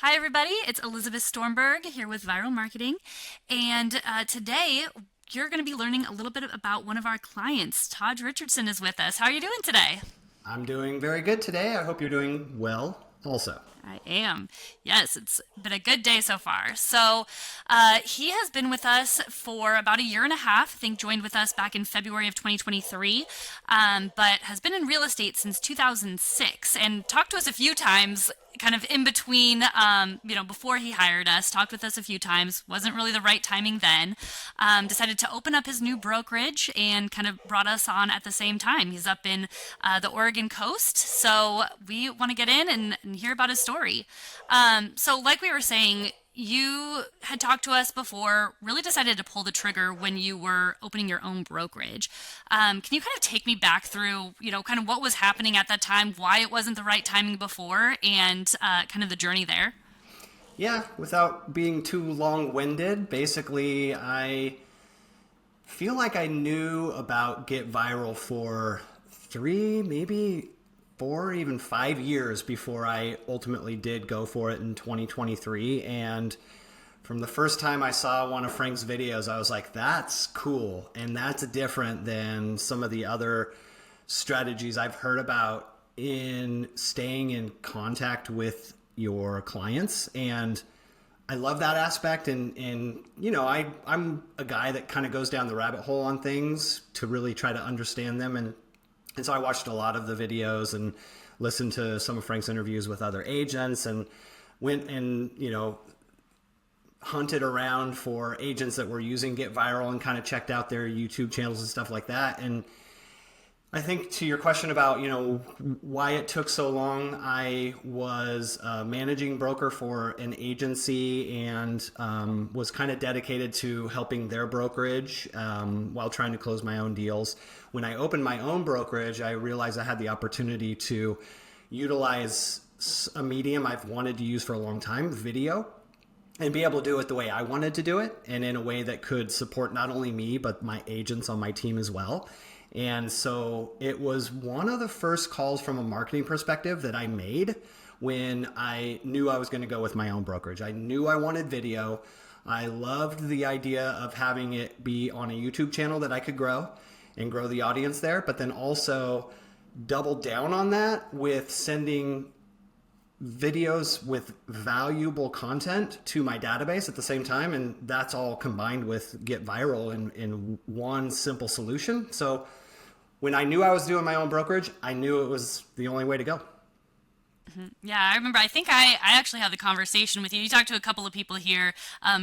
Hi, everybody. It's Elizabeth Stormberg here with Vyral Marketing. And today you're going to be learning a little bit about one of our clients. Todd Richardson is with us. How are you doing today? I'm doing very good today. I hope you're doing well also. I am. Yes, it's been a good day so far. He has been with us for about a year and a half. I think joined with us back in February of 2023, but has been in real estate since 2006 and talked to us a few times kind of in between, before he hired us, talked with us a few times, wasn't really the right timing then, decided to open up his new brokerage and kind of brought us on at the same time. He's up in the Oregon coast, so we want to get in and hear about his story. Like we were saying, you had talked to us before, really decided to pull the trigger when you were opening your own brokerage. Can you kind of take me back through, kind of what was happening at that time, why it wasn't the right timing before, and kind of the journey there? Yeah, without being too long-winded, basically, I feel like I knew about Get Viral for 3, maybe 4, even 5 years before I ultimately did go for it in 2023. And from the first time I saw one of Frank's videos, I was like, that's cool. And that's different than some of the other strategies I've heard about in staying in contact with your clients. And I love that aspect. I'm a guy that kind of goes down the rabbit hole on things to really try to understand them. And so I watched a lot of the videos and listened to some of Frank's interviews with other agents and went and, hunted around for agents that were using Get Viral and kind of checked out their YouTube channels and stuff like that. And I think to your question about, why it took so long, I was a managing broker for an agency and was kind of dedicated to helping their brokerage while trying to close my own deals. When I opened my own brokerage, I realized I had the opportunity to utilize a medium I've wanted to use for a long time, video, and be able to do it the way I wanted to do it and in a way that could support not only me, but my agents on my team as well. And so it was one of the first calls from a marketing perspective that I made when I knew I was going to go with my own brokerage. I knew I wanted video. I loved the idea of having it be on a YouTube channel that I could grow and grow the audience there, but then also double down on that with sending videos with valuable content to my database at the same time. And that's all combined with Get Viral in one simple solution. So when I knew I was doing my own brokerage, I knew it was the only way to go. Yeah, I remember. I think I actually had the conversation with you. You talked to a couple of people here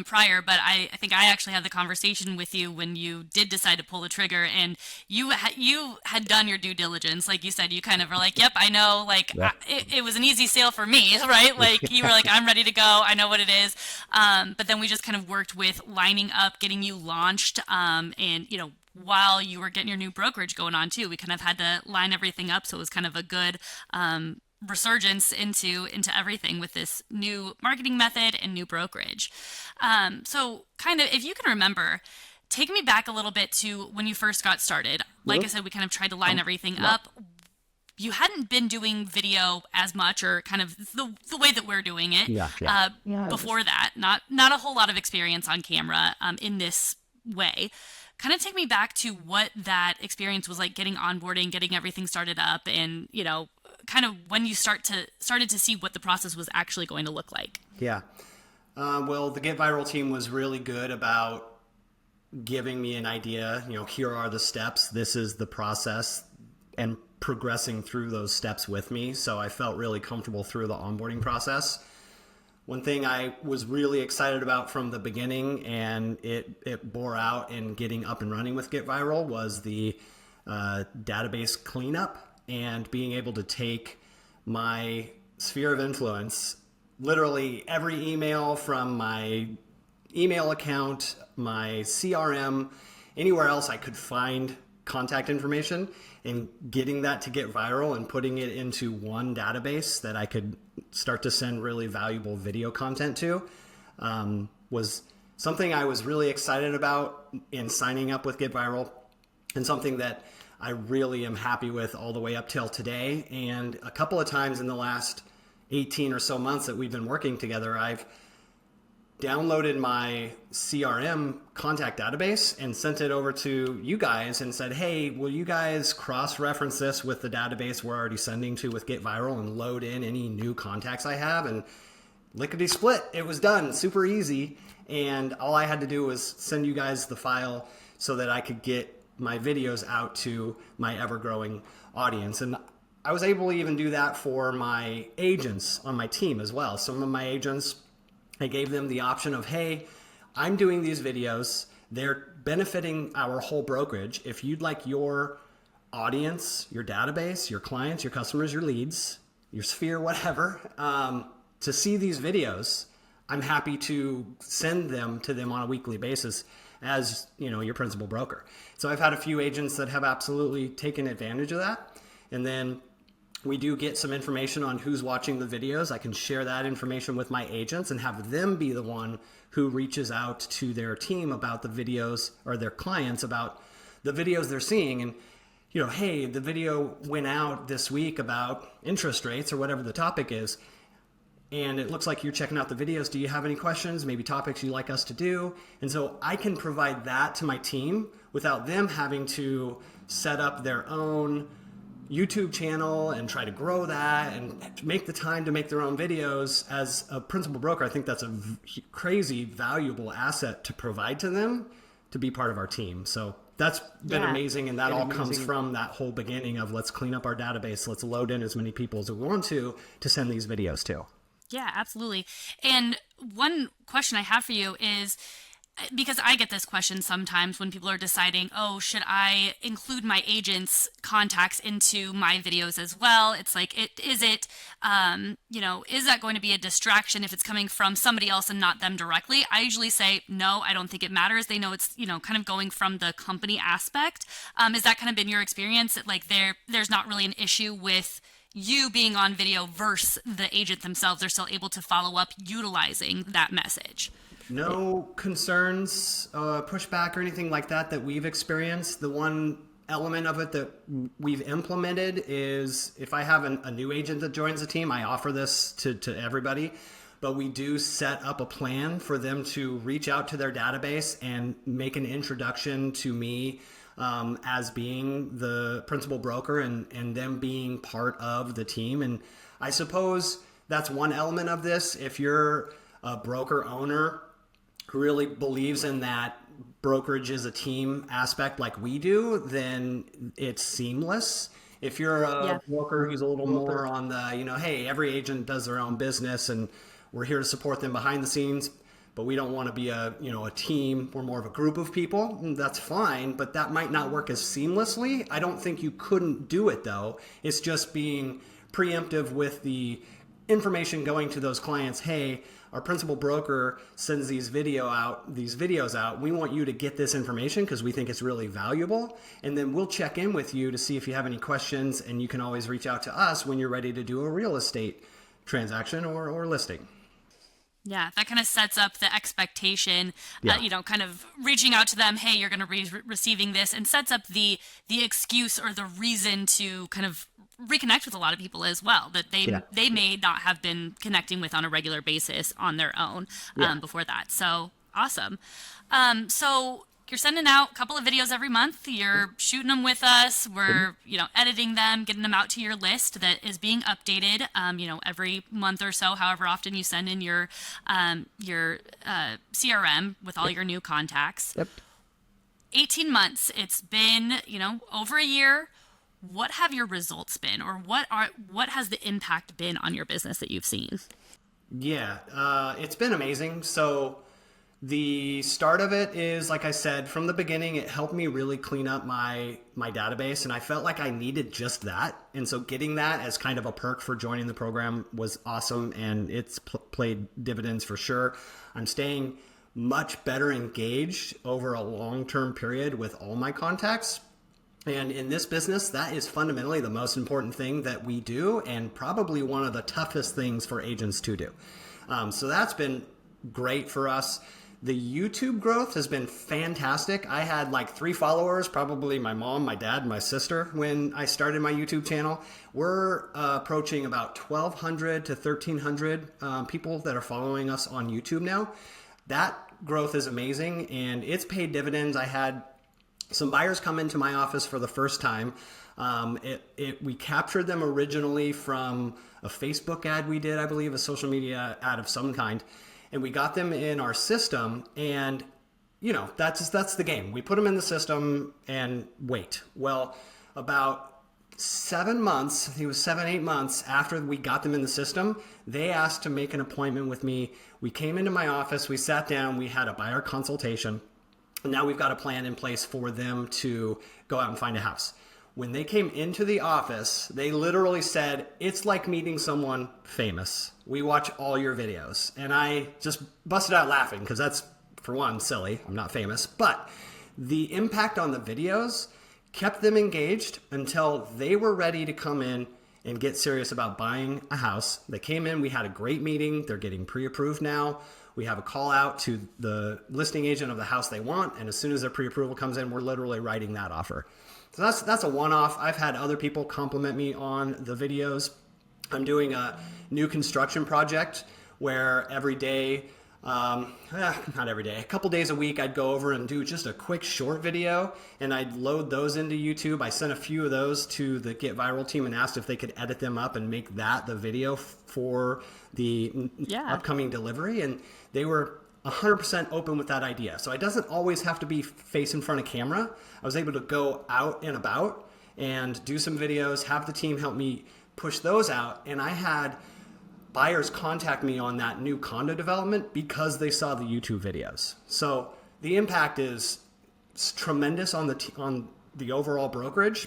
prior, but I think I actually had the conversation with you when you did decide to pull the trigger, and you had done your due diligence. Like you said, you kind of were like, "Yep, I know." Like Yeah. it was an easy sale for me, right? Like you were like, "I'm ready to go. I know what it is." But then we just kind of worked with lining up, getting you launched, and while you were getting your new brokerage going on too, we kind of had to line everything up so it was kind of a good resurgence into everything with this new marketing method and new brokerage. So kind of if you can remember, take me back a little bit to when you first got started. Like I said, we kind of tried to line everything Yeah. up. You hadn't been doing video as much or kind of the way that we're doing it Yeah. Yeah. before that. Not a whole lot of experience on camera in this way. Kind of take me back to what that experience was like getting onboarding, getting everything started up, and kind of when you started to see what the process was actually going to look like. Yeah. Well, the Get Viral team was really good about giving me an idea. Here are the steps. This is the process, and progressing through those steps with me. So I felt really comfortable through the onboarding process. One thing I was really excited about from the beginning, and it bore out in getting up and running with Get Viral, was the database cleanup and being able to take my sphere of influence, literally every email from my email account, my CRM, anywhere else I could find contact information, and getting that to Get Viral and putting it into one database that I could start to send really valuable video content to was something I was really excited about in signing up with Get Viral, and something that I really am happy with all the way up till today. And a couple of times in the last 18 or so months that we've been working together, I've downloaded my CRM contact database and sent it over to you guys and said, hey, will you guys cross-reference this with the database we're already sending to with Get Vyral and load in any new contacts I have? And lickety split, it was done. Super easy. And all I had to do was send you guys the file so that I could get my videos out to my ever-growing audience. And I was able to even do that for my agents on my team as well. Some of my agents, I gave them the option of, hey, I'm doing these videos. They're benefiting our whole brokerage. If you'd like your audience, your database, your clients, your customers, your leads, your sphere, whatever, to see these videos, I'm happy to send them to them on a weekly basis as, your principal broker. So I've had a few agents that have absolutely taken advantage of that. And then we do get some information on who's watching the videos. I can share that information with my agents and have them be the one who reaches out to their team about the videos, or their clients about the videos they're seeing. And, hey, the video went out this week about interest rates or whatever the topic is, and it looks like you're checking out the videos. Do you have any questions, maybe topics you'd like us to do? And so I can provide that to my team without them having to set up their own YouTube channel and try to grow that and make the time to make their own videos. As a principal broker, I think that's a crazy valuable asset to provide to them to be part of our team. So that's been amazing. And that all comes from that whole beginning of, let's clean up our database. Let's load in as many people as we want to send these videos to. Yeah, absolutely. And one question I have for you is, because I get this question sometimes when people are deciding, oh, should I include my agent's contacts into my videos as well? It's like, is that going to be a distraction if it's coming from somebody else and not them directly? I usually say, no, I don't think it matters. They know it's, kind of going from the company aspect. Has that kind of been your experience, that like there's not really an issue with you being on video versus the agent themselves? They're still able to follow up utilizing that message? No concerns, pushback, or anything like that we've experienced. The one element of it that we've implemented is, if I have a new agent that joins the team, I offer this to everybody, but we do set up a plan for them to reach out to their database and make an introduction to me as being the principal broker and them being part of the team. And I suppose that's one element of this. If you're a broker owner who really believes in that brokerage is a team aspect like we do, then it's seamless. If you're a broker who's a little more on the, hey, every agent does their own business and we're here to support them behind the scenes, but we don't want to be a team, we're more of a group of people, that's fine, but that might not work as seamlessly. I don't think you couldn't do it though. It's just being preemptive with the information going to those clients. Hey, our principal broker sends these videos out. We want you to get this information because we think it's really valuable. And then we'll check in with you to see if you have any questions, and you can always reach out to us when you're ready to do a real estate transaction or listing. Yeah, that kind of sets up the expectation, kind of reaching out to them, hey, you're going to be receiving this, and sets up the excuse or the reason to kind of reconnect with a lot of people as well, that they may not have been connecting with on a regular basis on their own before that. So awesome. So you're sending out a couple of videos every month. You're shooting them with us. We're, editing them, getting them out to your list that is being updated, every month or so, however often you send in your CRM with all your new contacts. Yep. 18 months. It's been, over a year. What have your results been, or what has the impact been on your business that you've seen? Yeah, it's been amazing. So the start of it is, like I said, from the beginning, it helped me really clean up my database, and I felt like I needed just that. And so getting that as kind of a perk for joining the program was awesome, and it's played dividends for sure. I'm staying much better engaged over a long-term period with all my contacts. And in this business, that is fundamentally the most important thing that we do, and probably one of the toughest things for agents to do. So that's been great for us. The YouTube growth has been fantastic. I had like 3 followers, probably my mom, my dad, and my sister when I started my YouTube channel. We're approaching about 1,200 to 1,300 people that are following us on YouTube now. That growth is amazing, and it's paid dividends. I had some buyers come into my office for the first time. We captured them originally from a Facebook ad we did, I believe, a social media ad of some kind, and we got them in our system. And that's the game. We put them in the system and wait. Well, about 7 months, I think it was 7-8 months after we got them in the system, they asked to make an appointment with me. We came into my office, we sat down, we had a buyer consultation, and now we've got a plan in place for them to go out and find a house. When they came into the office, they literally said, it's like meeting someone famous. We watch all your videos. And I just busted out laughing because that's, for one, silly. I'm not famous. But the impact on the videos kept them engaged until they were ready to come in and get serious about buying a house. They came in, we had a great meeting. They're getting pre-approved now. We have a call out to the listing agent of the house they want. And as soon as their pre-approval comes in, we're literally writing that offer. So that's a one-off. I've had other people compliment me on the videos. I'm doing a new construction project where every day, not every day, a couple days a week, I'd go over and do just a quick short video, and I'd load those into YouTube. I sent a few of those to the Get Vyral team and asked if they could edit them up and make that the video for the upcoming delivery, and they were 100% open with that idea. So it doesn't always have to be face in front of camera. I was able to go out and about and do some videos, have the team help me push those out, and I had buyers contact me on that new condo development because they saw the YouTube videos. So the impact is tremendous on the overall brokerage.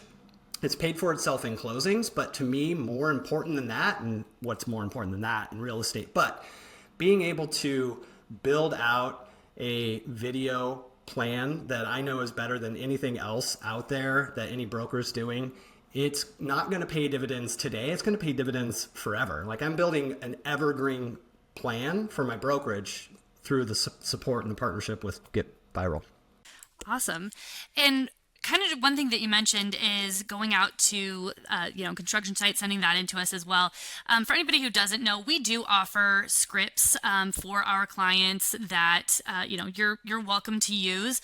It's paid for itself in closings, but to me, more important than that, and what's more important than that in real estate, but being able to build out a video plan that I know is better than anything else out there that any broker is doing. It's not going to pay dividends today. It's going to pay dividends forever. Like, I'm building an evergreen plan for my brokerage through the support and the partnership with Get Vyral. Awesome. And kind of one thing that you mentioned is going out to, construction sites, sending that into us as well. For anybody who doesn't know, we do offer scripts for our clients that, you're welcome to use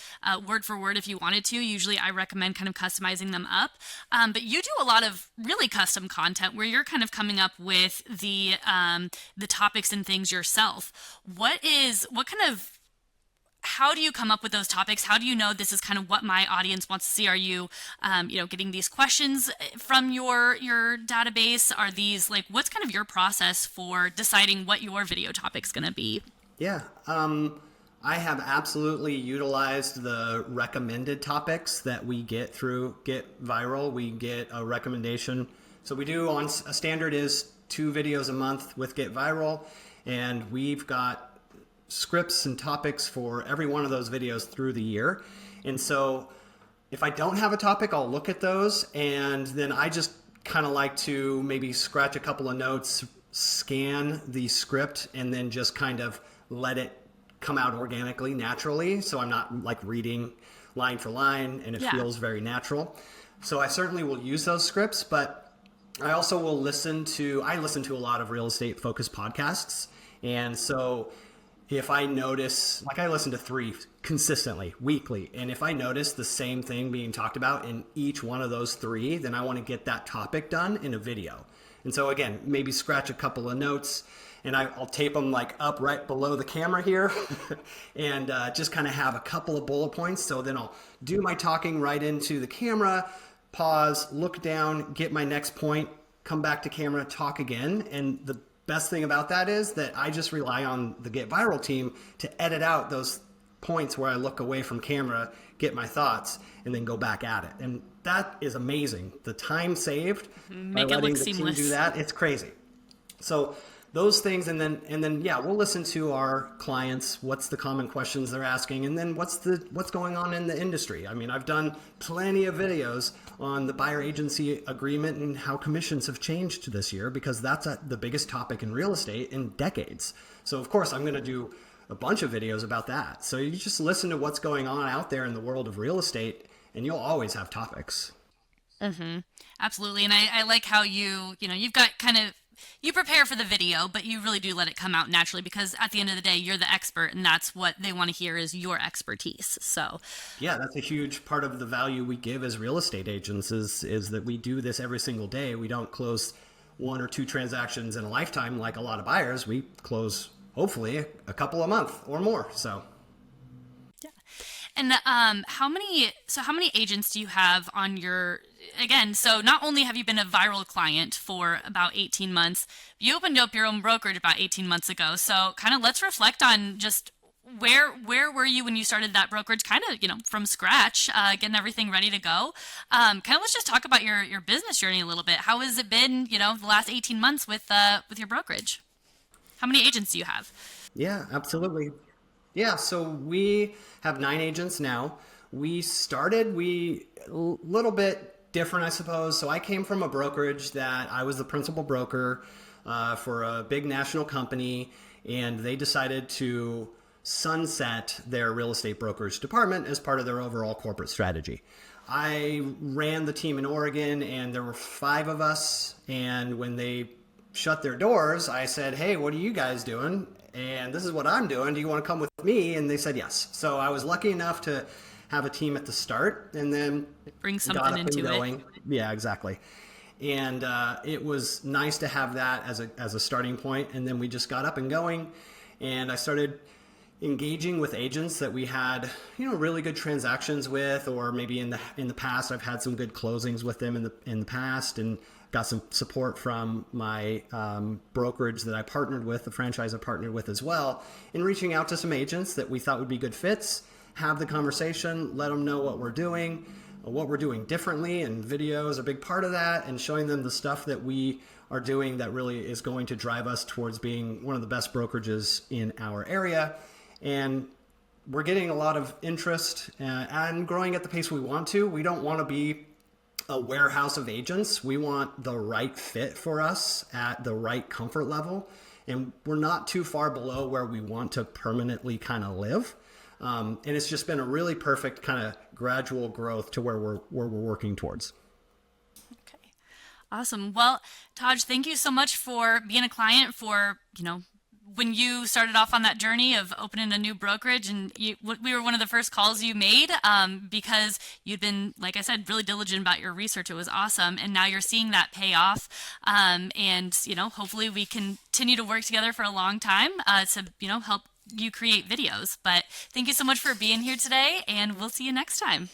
word for word if you wanted to. Usually I recommend kind of customizing them up. But you do a lot of really custom content where you're kind of coming up with the topics and things yourself. How do you come up with those topics? How do you know this is kind of what my audience wants to see? Are you, getting these questions from your database? Are these what's kind of your process for deciding what your video topic's going to be? Yeah. I have absolutely utilized the recommended topics that we get through Get Vyral. We get a recommendation. So we do on a standard is 2 videos a month with Get Vyral, and we've got scripts and topics for every one of those videos through the year. And so if I don't have a topic, I'll look at those, and then I just kind of like to maybe scratch a couple of notes, scan the script, and then just kind of let it come out organically, naturally. So I'm not reading line for line, and it feels very natural. So I certainly will use those scripts, but I also will listen to a lot of real estate focused podcasts. And so if I notice, I listen to 3 consistently, weekly, and if I notice the same thing being talked about in each one of those 3, then I want to get that topic done in a video. And so again, maybe scratch a couple of notes, and I'll tape them up right below the camera here and just kind of have a couple of bullet points. So then I'll do my talking right into the camera, pause, look down, get my next point, come back to camera, talk again. And the best thing about that is that I just rely on the Get Vyral team to edit out those points where I look away from camera, get my thoughts, and then go back at it. And that is amazing. The time saved by letting the team do that, it's crazy. So those things, and then we'll listen to our clients, what's the common questions they're asking, and then what's going on in the industry. I mean, I've done plenty of videos on the buyer agency agreement and how commissions have changed this year, because that's the biggest topic in real estate in decades. So of course I'm going to do a bunch of videos about that. So you just listen to what's going on out there in the world of real estate, and you'll always have topics. Absolutely. And I like how you've got kind of, you prepare for the video, but you really do let it come out naturally because at the end of the day, you're the expert and that's what they want to hear is your expertise. So, Yeah, that's a huge part of the value we give as real estate agents is that we do this every single day. We don't close one or two transactions in a lifetime like a lot of buyers. We close hopefully a couple a month or more. So and how many agents do you have on your, again, so not only have you been a Vyral client for about 18 months, you opened up your own brokerage about 18 months ago. So kind of let's reflect on just where were you when you started that brokerage, kind of, from scratch, getting everything ready to go. Kind of let's just talk about your business journey a little bit. How has it been, the last 18 months with your brokerage? How many agents do you have? yeah, absolutely. Yeah, so we have 9 agents now. We a little bit different, I suppose. So I came from a brokerage that I was the principal broker for a big national company, and they decided to sunset their real estate brokerage department as part of their overall corporate strategy. I ran the team in Oregon, and there were 5 of us. And when they shut their doors, I said, "Hey, what are you guys doing? And this is what I'm doing. Do you want to come with me?" And they said yes. So I was lucky enough to have a team at the start, and then Bring got something up and into it. going. Yeah, exactly. And it was nice to have that as a starting point. And then we just got up and going, and I started engaging with agents that we had, really good transactions with, or maybe in the past I've had some good closings with them in the past, and got some support from my brokerage that I partnered with, the franchise I partnered with as well, in reaching out to some agents that we thought would be good fits, have the conversation, let them know what we're doing differently, and video is a big part of that, and showing them the stuff that we are doing that really is going to drive us towards being one of the best brokerages in our area. And we're getting a lot of interest and growing at the pace we want to. We don't want to be a warehouse of agents. We want the right fit for us at the right comfort level. And we're not too far below where we want to permanently kind of live. And it's just been a really perfect kind of gradual growth to where we're working towards. Okay. Awesome. Well, Taj, thank you so much for being a client, for, when you started off on that journey of opening a new brokerage, and we were one of the first calls you made, because you'd been, like I said, really diligent about your research. It was awesome. And now you're seeing that pay off. And, hopefully we continue to work together for a long time to, help you create videos. But thank you so much for being here today, and we'll see you next time.